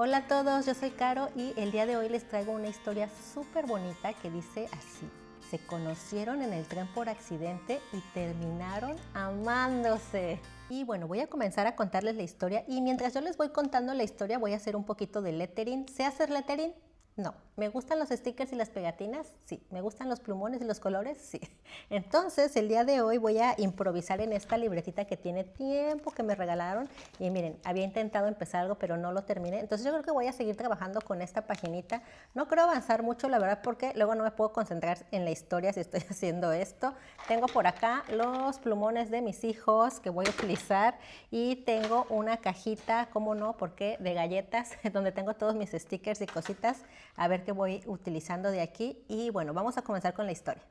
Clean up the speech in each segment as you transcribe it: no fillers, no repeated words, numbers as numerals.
Hola a todos, yo soy Caro y el día de hoy les traigo una historia súper bonita que dice así. Se conocieron en el tren por accidente y terminaron amándose. Y bueno, voy a comenzar a contarles la historia y mientras yo les voy contando la historia voy a hacer un poquito de lettering. ¿Sé hacer lettering? No. ¿Me gustan los stickers y las pegatinas? Sí. ¿Me gustan los plumones y los colores? Sí. Entonces, el día de hoy voy a improvisar en esta libretita que tiene tiempo que me regalaron. Y miren, había intentado empezar algo, pero no lo terminé. Entonces, yo creo que voy a seguir trabajando con esta paginita. No creo avanzar mucho, la verdad, porque luego no me puedo concentrar en la historia si estoy haciendo esto. Tengo por acá los plumones de mis hijos que voy a utilizar. Y tengo una cajita, ¿cómo no? Porque de galletas, donde tengo todos mis stickers y cositas. A ver qué voy utilizando de aquí y bueno, vamos a comenzar con la historia.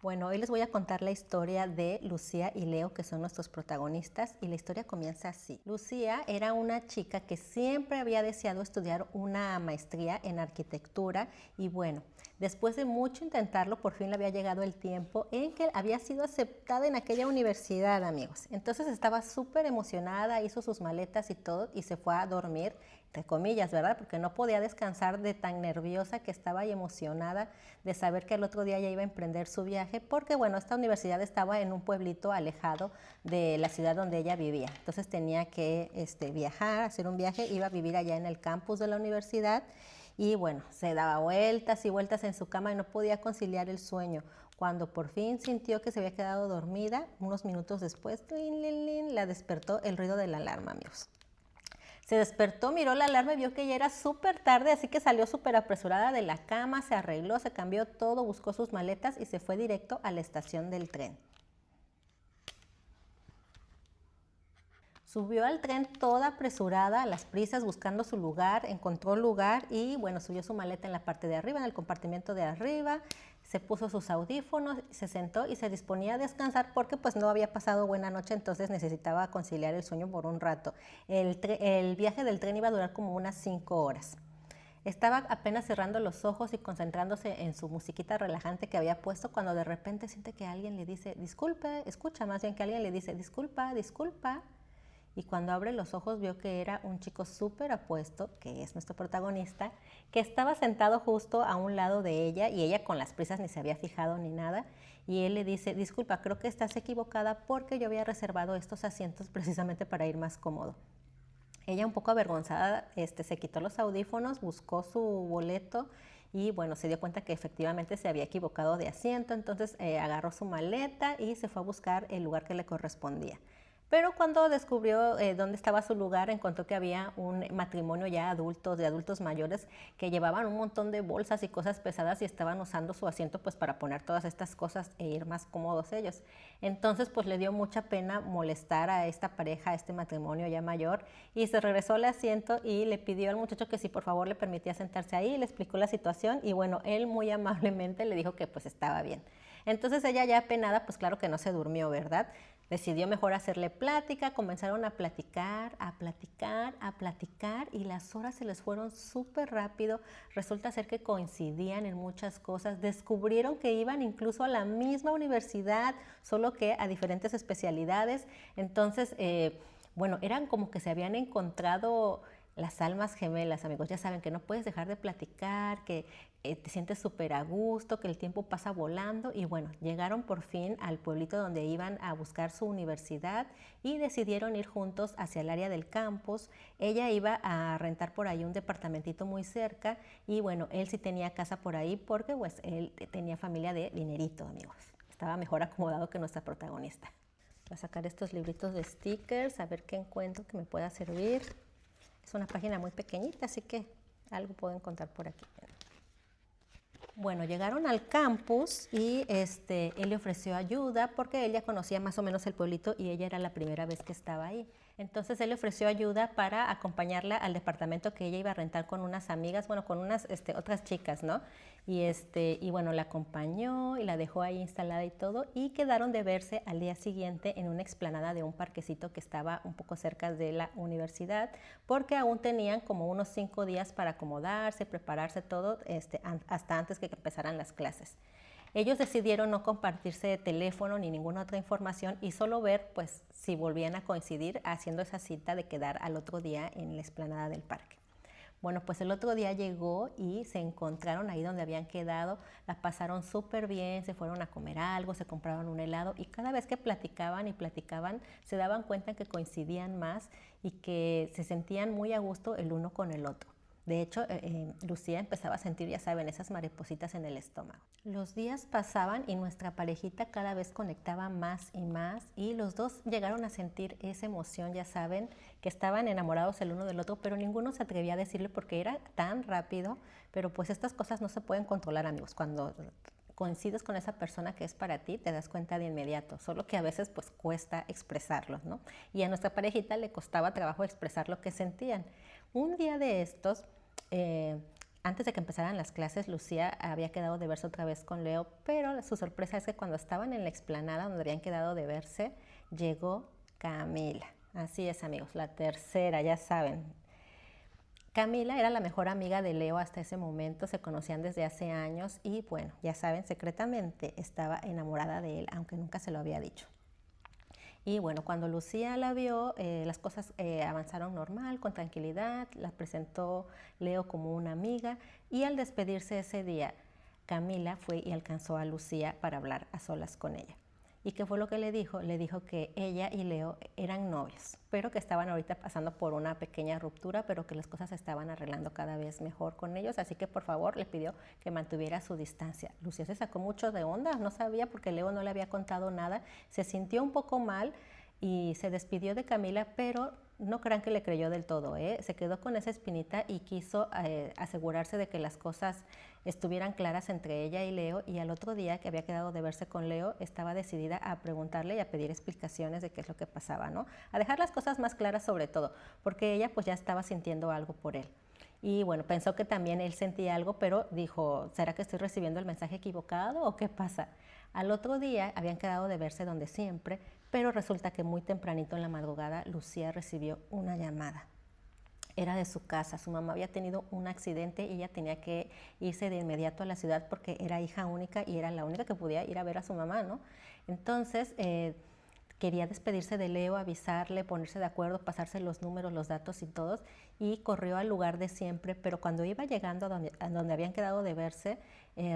Bueno, hoy les voy a contar la historia de Lucía y Leo, que son nuestros protagonistas, y la historia comienza así. Lucía era una chica que siempre había deseado estudiar una maestría en arquitectura y bueno, después de mucho intentarlo, por fin le había llegado el tiempo en que había sido aceptada en aquella universidad, amigos. Entonces estaba súper emocionada, hizo sus maletas y todo y se fue a dormir, entre comillas, ¿verdad? Porque no podía descansar de tan nerviosa que estaba y emocionada de saber que el otro día ya iba a emprender su viaje, porque bueno, esta universidad estaba en un pueblito alejado de la ciudad donde ella vivía. Entonces tenía que viajar, hacer un viaje, iba a vivir allá en el campus de la universidad y bueno, se daba vueltas y vueltas en su cama y no podía conciliar el sueño. Cuando por fin sintió que se había quedado dormida, unos minutos después, la despertó el ruido de la alarma, amigos. Se despertó, miró la alarma y vio que ya era súper tarde, así que salió súper apresurada de la cama, se arregló, se cambió todo, buscó sus maletas y se fue directo a la estación del tren. Subió al tren toda apresurada, a las prisas, buscando su lugar, encontró el lugar y bueno, subió su maleta en la parte de arriba, en el compartimento de arriba, se puso sus audífonos, se sentó y se disponía a descansar porque pues no había pasado buena noche, entonces necesitaba conciliar el sueño por un rato. El viaje del tren iba a durar como unas 5 horas. Estaba apenas cerrando los ojos y concentrándose en su musiquita relajante que había puesto cuando de repente siente que alguien le dice, disculpe, escucha más bien que alguien le dice, disculpa, disculpa. Y cuando abre los ojos vio que era un chico súper apuesto, que es nuestro protagonista, que estaba sentado justo a un lado de ella y ella con las prisas ni se había fijado ni nada. Y él le dice, disculpa, creo que estás equivocada porque yo había reservado estos asientos precisamente para ir más cómodo. Ella un poco avergonzada se quitó los audífonos, buscó su boleto y bueno, se dio cuenta que efectivamente se había equivocado de asiento, entonces agarró su maleta y se fue a buscar el lugar que le correspondía. Pero cuando descubrió dónde estaba su lugar, encontró que había un matrimonio ya adultos, de adultos mayores, que llevaban un montón de bolsas y cosas pesadas y estaban usando su asiento pues para poner todas estas cosas e ir más cómodos ellos. Entonces pues le dio mucha pena molestar a esta pareja, a este matrimonio ya mayor, y se regresó al asiento y le pidió al muchacho que si por favor le permitía sentarse ahí, le explicó la situación y bueno, él muy amablemente le dijo que pues estaba bien. Entonces ella ya apenada, pues claro que no se durmió, ¿verdad? Decidió mejor hacerle plática, comenzaron a platicar, a platicar, a platicar y las horas se les fueron súper rápido. Resulta ser que coincidían en muchas cosas, descubrieron que iban incluso a la misma universidad, solo que a diferentes especialidades. Entonces, bueno, eran como que se habían encontrado las almas gemelas, amigos. Ya saben que no puedes dejar de platicar, que te sientes súper a gusto, que el tiempo pasa volando y bueno, llegaron por fin al pueblito donde iban a buscar su universidad y decidieron ir juntos hacia el área del campus. Ella iba a rentar por ahí un departamentito muy cerca y bueno, él sí tenía casa por ahí porque pues él tenía familia de dinerito, amigos. Estaba mejor acomodado que nuestra protagonista. Voy a sacar estos libritos de stickers, a ver qué encuentro que me pueda servir. Es una página muy pequeñita, así que algo puedo encontrar por aquí. Bueno, llegaron al campus y él le ofreció ayuda porque él ya conocía más o menos el pueblito y ella era la primera vez que estaba ahí. Entonces él le ofreció ayuda para acompañarla al departamento que ella iba a rentar con unas amigas, bueno, con unas otras chicas, ¿no? Y bueno, la acompañó y la dejó ahí instalada y todo y quedaron de verse al día siguiente en una explanada de un parquecito que estaba un poco cerca de la universidad porque aún tenían como unos 5 días para acomodarse, prepararse todo hasta antes que empezaran las clases. Ellos decidieron no compartirse de teléfono ni ninguna otra información y solo ver pues si volvían a coincidir haciendo esa cita de quedar al otro día en la explanada del parque. Bueno, pues el otro día llegó y se encontraron ahí donde habían quedado, la pasaron súper bien, se fueron a comer algo, se compraron un helado y cada vez que platicaban y platicaban se daban cuenta que coincidían más y que se sentían muy a gusto el uno con el otro. De hecho, Lucía empezaba a sentir, ya saben, esas maripositas en el estómago. Los días pasaban y nuestra parejita cada vez conectaba más y los dos llegaron a sentir esa emoción, ya saben, que estaban enamorados el uno del otro, pero ninguno se atrevía a decirle porque era tan rápido, pero pues estas cosas no se pueden controlar, amigos. Cuando coincides con esa persona que es para ti, te das cuenta de inmediato, solo que a veces pues cuesta expresarlo, ¿no? Y a nuestra parejita le costaba trabajo expresar lo que sentían. Un día de estos, antes de que empezaran las clases, Lucía había quedado de verse otra vez con Leo, pero su sorpresa es que cuando estaban en la explanada donde habían quedado de verse, llegó Camila. Así es, amigos, la tercera, ya saben. Camila era la mejor amiga de Leo hasta ese momento, se conocían desde hace años y bueno, ya saben, secretamente estaba enamorada de él, aunque nunca se lo había dicho. Y bueno, cuando Lucía la vio, las cosas avanzaron normal, con tranquilidad, la presentó Leo como una amiga y al despedirse ese día, Camila fue y alcanzó a Lucía para hablar a solas con ella. ¿Y qué fue lo que le dijo? Le dijo que ella y Leo eran novios, pero que estaban ahorita pasando por una pequeña ruptura, pero que las cosas se estaban arreglando cada vez mejor con ellos, así que por favor le pidió que mantuviera su distancia. Lucía se sacó mucho de onda, no sabía porque Leo no le había contado nada, se sintió un poco mal y se despidió de Camila, pero no crean que le creyó del todo, se quedó con esa espinita y quiso asegurarse de que las cosas estuvieran claras entre ella y Leo, y al otro día que había quedado de verse con Leo estaba decidida a preguntarle y a pedir explicaciones de qué es lo que pasaba, ¿no? A dejar las cosas más claras sobre todo, porque ella pues ya estaba sintiendo algo por él. Y bueno, pensó que también él sentía algo, pero dijo, ¿será que estoy recibiendo el mensaje equivocado o qué pasa? Al otro día habían quedado de verse donde siempre, pero resulta que muy tempranito en la madrugada Lucía recibió una llamada. Era de su casa, su mamá había tenido un accidente y ella tenía que irse de inmediato a la ciudad porque era hija única y era la única que podía ir a ver a su mamá, ¿no? Entonces, quería despedirse de Leo, avisarle, ponerse de acuerdo, pasarse los números, los datos y todos, y corrió al lugar de siempre, pero cuando iba llegando a donde habían quedado de verse,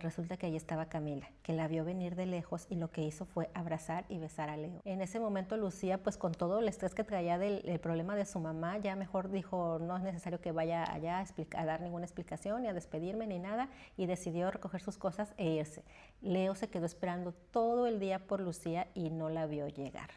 resulta que ahí estaba Camila, que la vio venir de lejos y lo que hizo fue abrazar y besar a Leo. En ese momento Lucía, pues con todo el estrés que traía del problema de su mamá, ya mejor dijo, no es necesario que vaya allá a dar ninguna explicación, ni a despedirme, ni nada, y decidió recoger sus cosas e irse. Leo se quedó esperando todo el día por Lucía y no la vio llegar.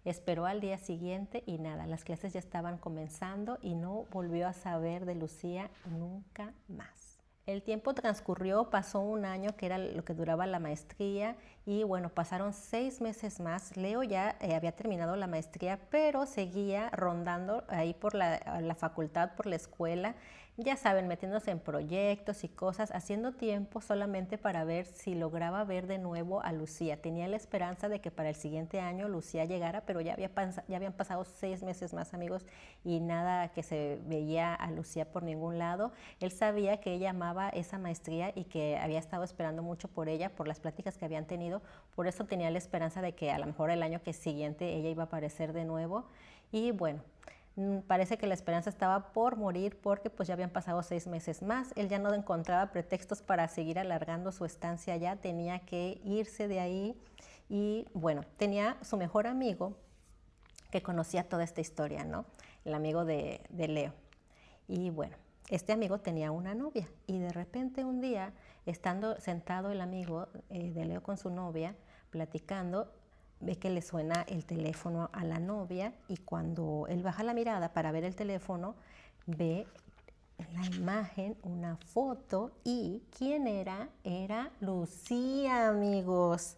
Esperó al día siguiente y nada, las clases ya estaban comenzando y no volvió a saber de Lucía nunca más. El tiempo transcurrió, pasó un año que era lo que duraba la maestría y bueno, pasaron 6 meses más. Leo ya había terminado la maestría, pero seguía rondando ahí por la facultad, por la escuela, ya saben, metiéndose en proyectos y cosas, haciendo tiempo solamente para ver si lograba ver de nuevo a Lucía. Tenía la esperanza de que para el siguiente año Lucía llegara, pero ya habían pasado 6 meses más, amigos, y nada que se veía a Lucía por ningún lado. Él sabía que ella amaba esa maestría y que había estado esperando mucho por ella, por las pláticas que habían tenido, por eso tenía la esperanza de que a lo mejor el año que siguiente ella iba a aparecer de nuevo. Y bueno, parece que la esperanza estaba por morir porque pues ya habían pasado 6 meses más. Él ya no encontraba pretextos para seguir alargando su estancia allá, tenía que irse de ahí y bueno, tenía su mejor amigo que conocía toda esta historia, ¿no? El amigo de Leo. Y bueno, este amigo tenía una novia y de repente un día, estando sentado el amigo de Leo con su novia, platicando, ve que le suena el teléfono a la novia y cuando él baja la mirada para ver el teléfono, ve la imagen, una foto y ¿quién era? Era Lucía, amigos.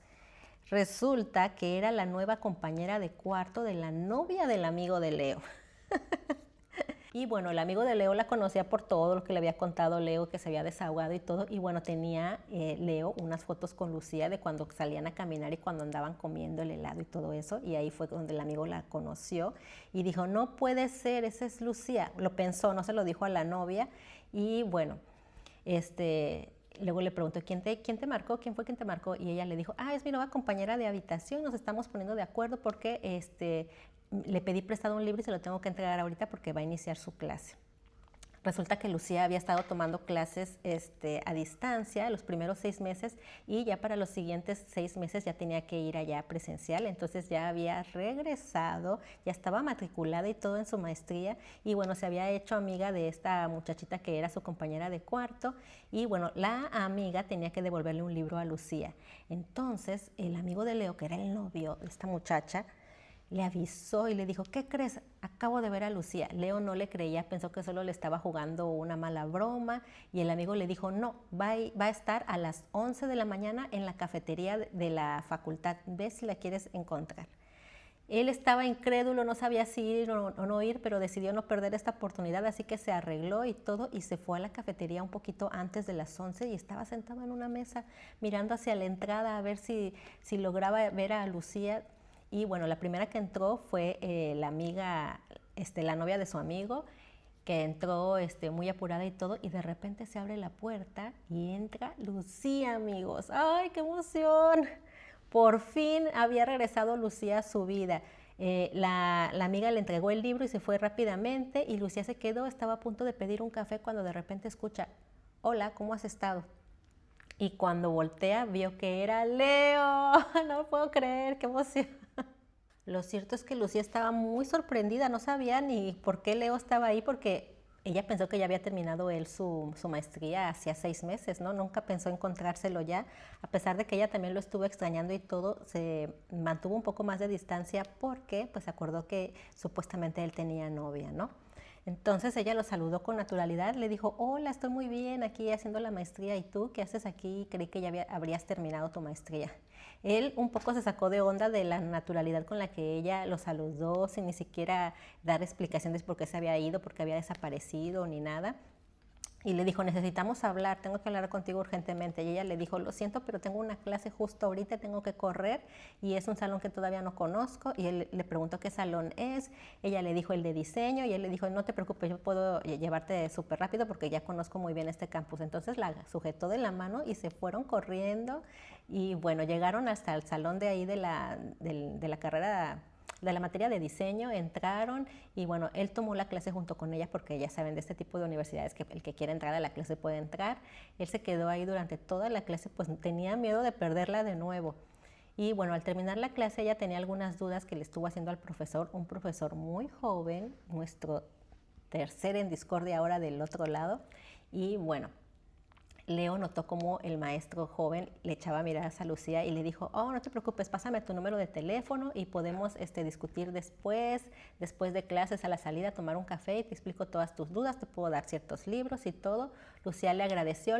Resulta que era la nueva compañera de cuarto de la novia del amigo de Leo. Y bueno, el amigo de Leo la conocía por todo lo que le había contado Leo, que se había desahogado y todo. Y bueno, tenía Leo unas fotos con Lucía de cuando salían a caminar y cuando andaban comiendo el helado y todo eso. Y ahí fue donde el amigo la conoció y dijo, no puede ser, esa es Lucía. Lo pensó, no se lo dijo a la novia. Y bueno, luego le preguntó, ¿quién te marcó? ¿Quién fue quien te marcó? Y ella le dijo, es mi nueva compañera de habitación, nos estamos poniendo de acuerdo porque le pedí prestado un libro y se lo tengo que entregar ahorita porque va a iniciar su clase. Resulta que Lucía había estado tomando clases a distancia los primeros 6 meses y ya para los siguientes 6 meses ya tenía que ir allá presencial, entonces ya había regresado, ya estaba matriculada y todo en su maestría y bueno, se había hecho amiga de esta muchachita que era su compañera de cuarto y bueno, la amiga tenía que devolverle un libro a Lucía. Entonces el amigo de Leo, que era el novio de esta muchacha, le avisó y le dijo, ¿qué crees? Acabo de ver a Lucía. Leo no le creía, pensó que solo le estaba jugando una mala broma y el amigo le dijo, no, va a estar a las 11 de la mañana en la cafetería de la facultad, ve si la quieres encontrar. Él estaba incrédulo, no sabía si ir o no ir, pero decidió no perder esta oportunidad, así que se arregló y todo y se fue a la cafetería un poquito antes de las 11 y estaba sentado en una mesa mirando hacia la entrada a ver si lograba ver a Lucía. Y bueno, la primera que entró fue la amiga, la novia de su amigo, que entró muy apurada y todo, y de repente se abre la puerta y entra Lucía, amigos. ¡Ay, qué emoción! Por fin había regresado Lucía a su vida. La amiga le entregó el libro y se fue rápidamente, y Lucía se quedó, estaba a punto de pedir un café cuando de repente escucha, hola, ¿cómo has estado? Y cuando voltea vio que era Leo. No lo puedo creer, qué emoción. Lo cierto es que Lucía estaba muy sorprendida, no sabía ni por qué Leo estaba ahí, porque ella pensó que ya había terminado él su maestría hacía 6 meses, ¿no? Nunca pensó encontrárselo ya, a pesar de que ella también lo estuvo extrañando y todo, se mantuvo un poco más de distancia porque pues se acordó que supuestamente él tenía novia, ¿no? Entonces ella lo saludó con naturalidad, le dijo, hola, estoy muy bien aquí haciendo la maestría, ¿y tú qué haces aquí? Creí que ya habrías terminado tu maestría. Él un poco se sacó de onda de la naturalidad con la que ella lo saludó, sin ni siquiera dar explicaciones por qué se había ido, por qué había desaparecido ni nada. Y le dijo, necesitamos hablar, tengo que hablar contigo urgentemente. Y ella le dijo, lo siento, pero tengo una clase justo ahorita, tengo que correr y es un salón que todavía no conozco. Y él le preguntó qué salón es. Ella le dijo el de diseño y él le dijo, no te preocupes, yo puedo llevarte súper rápido porque ya conozco muy bien este campus. Entonces la sujetó de la mano y se fueron corriendo y bueno, llegaron hasta el salón de ahí de la carrera de la materia de diseño, entraron y bueno, él tomó la clase junto con ella porque ya saben de este tipo de universidades que el que quiere entrar a la clase puede entrar. Él se quedó ahí durante toda la clase, pues tenía miedo de perderla de nuevo. Y bueno, al terminar la clase ella tenía algunas dudas que le estuvo haciendo al profesor, un profesor muy joven, nuestro tercer en discordia ahora del otro lado. Y bueno, Leo notó cómo el maestro joven le echaba miradas a Lucía y le dijo, oh, no te preocupes, pásame tu número de teléfono y podemos discutir después de clases a la salida, tomar un café y te explico todas tus dudas, te puedo dar ciertos libros y todo. Lucía le agradeció,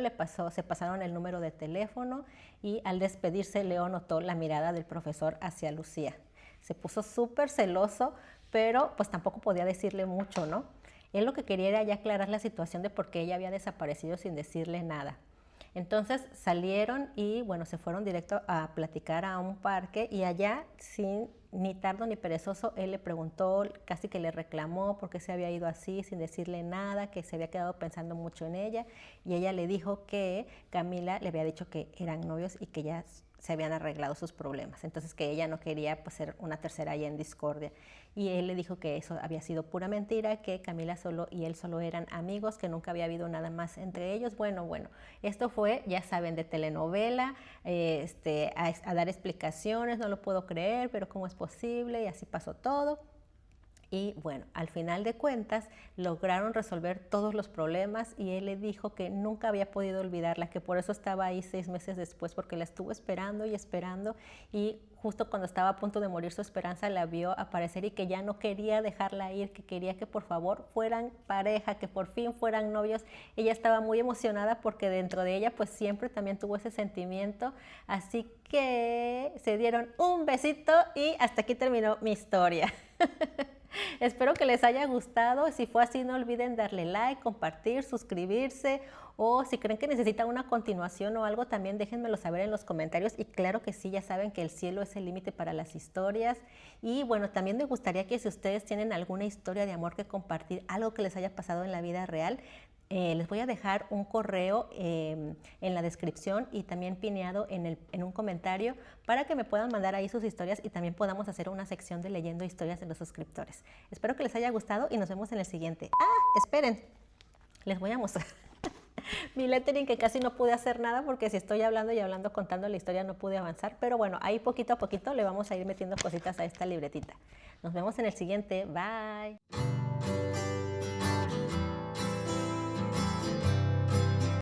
se pasaron el número de teléfono y al despedirse Leo notó la mirada del profesor hacia Lucía. Se puso súper celoso, pero pues tampoco podía decirle mucho, ¿no? Él lo que quería era ya aclarar la situación de por qué ella había desaparecido sin decirle nada. Entonces salieron y bueno, se fueron directo a platicar a un parque y allá, sin ni tardo ni perezoso, él le preguntó, casi que le reclamó por qué se había ido así sin decirle nada, que se había quedado pensando mucho en ella y ella le dijo que Camila le había dicho que eran novios y que ya se habían arreglado sus problemas, entonces que ella no quería pues, ser una tercera ahí en discordia. Y él le dijo que eso había sido pura mentira, que Camila y él solo eran amigos, que nunca había habido nada más entre ellos. Bueno, esto fue, ya saben, de telenovela, a dar explicaciones, no lo puedo creer, pero ¿cómo es posible? Y así pasó todo. Y bueno, al final de cuentas lograron resolver todos los problemas y él le dijo que nunca había podido olvidarla, que por eso estaba ahí 6 meses después, porque la estuvo esperando y justo cuando estaba a punto de morir su esperanza la vio aparecer y que ya no quería dejarla ir, que quería que por favor fueran pareja, que por fin fueran novios. Ella estaba muy emocionada porque dentro de ella pues siempre también tuvo ese sentimiento, así que se dieron un besito y hasta aquí terminó mi historia. Espero que les haya gustado. Si fue así, no olviden darle like, compartir, suscribirse o si creen que necesitan una continuación o algo, también déjenmelo saber en los comentarios. Y claro que sí, ya saben que el cielo es el límite para las historias. Y bueno, también me gustaría que si ustedes tienen alguna historia de amor que compartir, algo que les haya pasado en la vida real, les voy a dejar un correo en la descripción y también pineado en un comentario para que me puedan mandar ahí sus historias y también podamos hacer una sección de leyendo historias de los suscriptores. Espero que les haya gustado y nos vemos en el siguiente. ¡Ah! Esperen. Les voy a mostrar mi lettering, que casi no pude hacer nada porque si estoy hablando y hablando contando la historia no pude avanzar, pero bueno, ahí poquito a poquito le vamos a ir metiendo cositas a esta libretita. Nos vemos en el siguiente, bye.